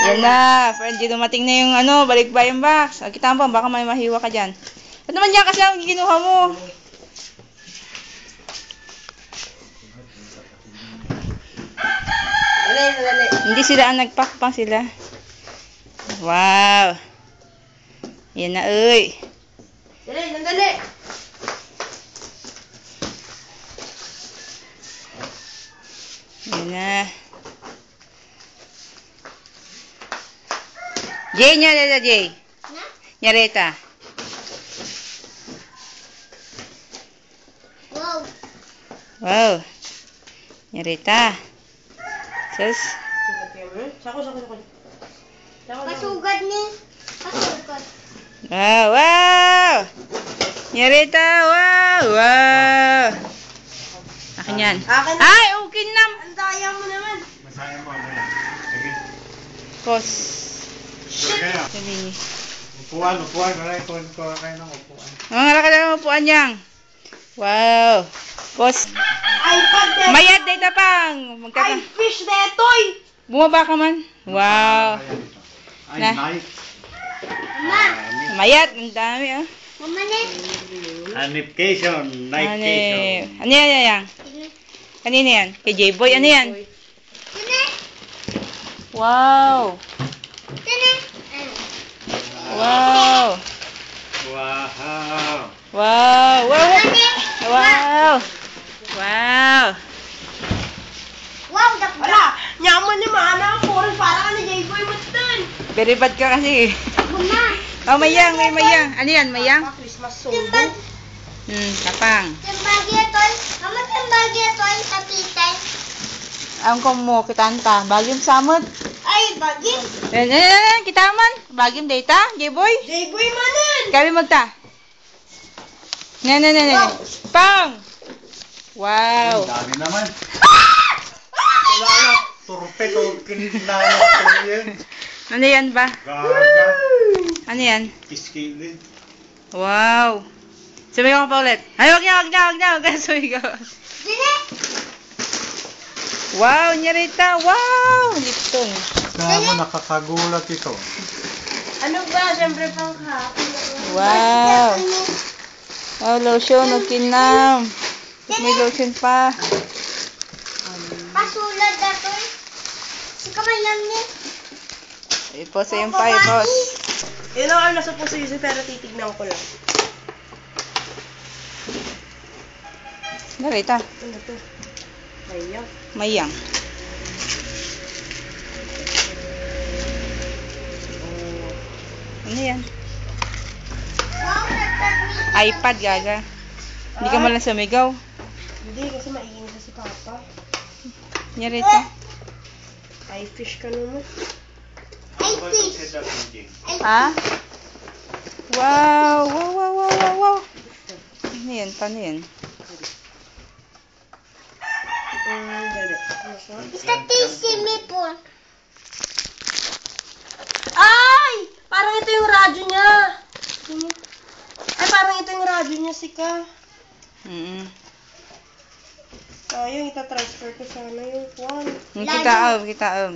Yan na, friend, dumating na yung ano, balikbayan box. Kita mo ba, baka may mahiwa ka dyan. Ano naman yan kasi ang ginuha mo? Dali. Hindi sila ang nagpack pa sila. Wow. Yan na, uy. Dali. Yan na. Jay, nyareta, Jay. Nyareta. Wow. Nyareta. Sus. Pasugad ni. Pasugad. Wow. Nyareta, wow. Akin yan. Ay, okay na. Ang daya mo naman. Masaya mo. Sige. Kos. Kaya. Sabi. Upuan. Aray, kuha kayo ng upuan. Mga nakala ng upuan niyang. Wow. Kos. iPad detoy. Mayat, data pang. iFish detoy. Bumaba ka man. Wow. Ay, Na. knife. Mama. Mayat, ang dami ah. Mama ne. Knifecation. Ano yan? Kanina yan? Kay J-Boy, ano yan? Sine. Wow. Sine. Wow. Wow. Wow. Wow. Wow. Wow, dakda. Wala. Nyaman ni mana ang puro para ka ni J-Boy Matan. Very bad ka kasi. Mama. Oh, mayang. Ano yan, mayang? Christmas solo. Tapang. Tembagya toy. Mama tembagya toy tapitan. Ang mo, kitanta. Bagyong samot. Ay, bagi. Kita man. Bagyong data, J-Boy. J-Boy manan. Kami magta. Pang. Wow. Ang dami naman. Wala na. Torpedo. Kinala ko yan. Ano yan ba? Gaga. Ano yan? Iskilid. Wow. Sumigaw ka pa ulit. Ay, wag na. Huwag ka sumigaw. Sine. Wow, Nyarita. Wow. Lipton. Kaya mo nakakagulat ito. Ano ba? Siyempre pang happy. Wow. Oh, lotion. Nagkinam. May lotion pa. Pasulad na toy. Si kamay lang ni. Ipos yung pa, ipos. Yun ang nasa puso yun, pero titignan ko lang. Nyarita. Ano to? Ayaw. Mayang. Ano yan? iPad, gaga. Hindi ka malang sumigaw. Hindi, kasi maiinis na si Papa. Nyarita. iFish ka naman. Ha? Wow. Ano yan? Paano yan? Dali. Statissimi po. Ay! Parang ito yung radyo niya. Ay, parang ito yung radyo niya, Sika. Sayang, itatransfer ko sana yung one. Kita.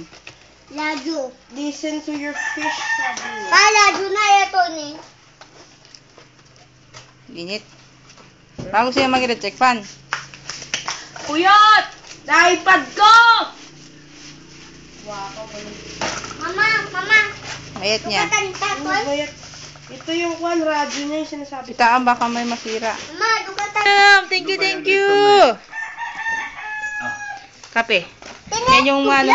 Lado. Listen to your fish, sabi niya. Lado na ito ni. Init. Bago siya mag-check fan. Kuyot! Na-iPad ko! Waka mo lang. Mama. Mayat niya. Dukatan Ano tatoy. ba yan? Ito yung one radyo niya, yung sinasabi. Kitaan baka may masira. Mama, dukatan. Thank you. Kape. Yan yung ano.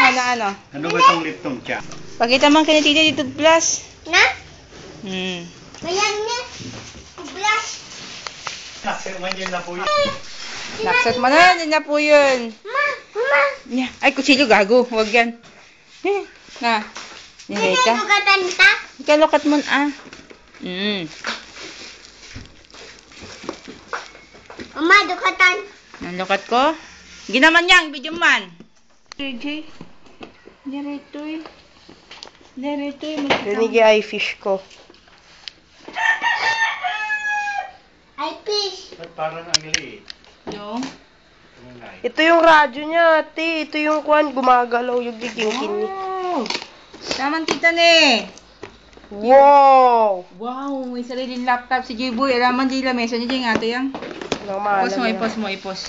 Ano ba itong Lipton cha? Pakita man kay Tita dito plus. Na? Mayan niya. Blush. Naksin man yun na po yun. Naksat mo na, yun na po yun. Mama. Yeah. Ay, kutsilyo, gago. Huwag yan. Na. Yan, Sino Rita. dukatan ta? Ikalukat mo na. Mama, dukatan. Ang lukat ko. Ginaman yang, video man. JJ. Naritoy. Rinigi iFish ko. Ay, fish. Ba't parang ang liit? Yung? Ito yung radyo niya, ate. Ito yung kwan, gumagalaw yung gigingkin niya. Oh. Taman tita ne. Wow! Wow, may sariling laptop si J-Boy. Alaman di lamesa niya dyan nga ito yan. Walang maalam Ipos mo, yan. ipos mo, ipos.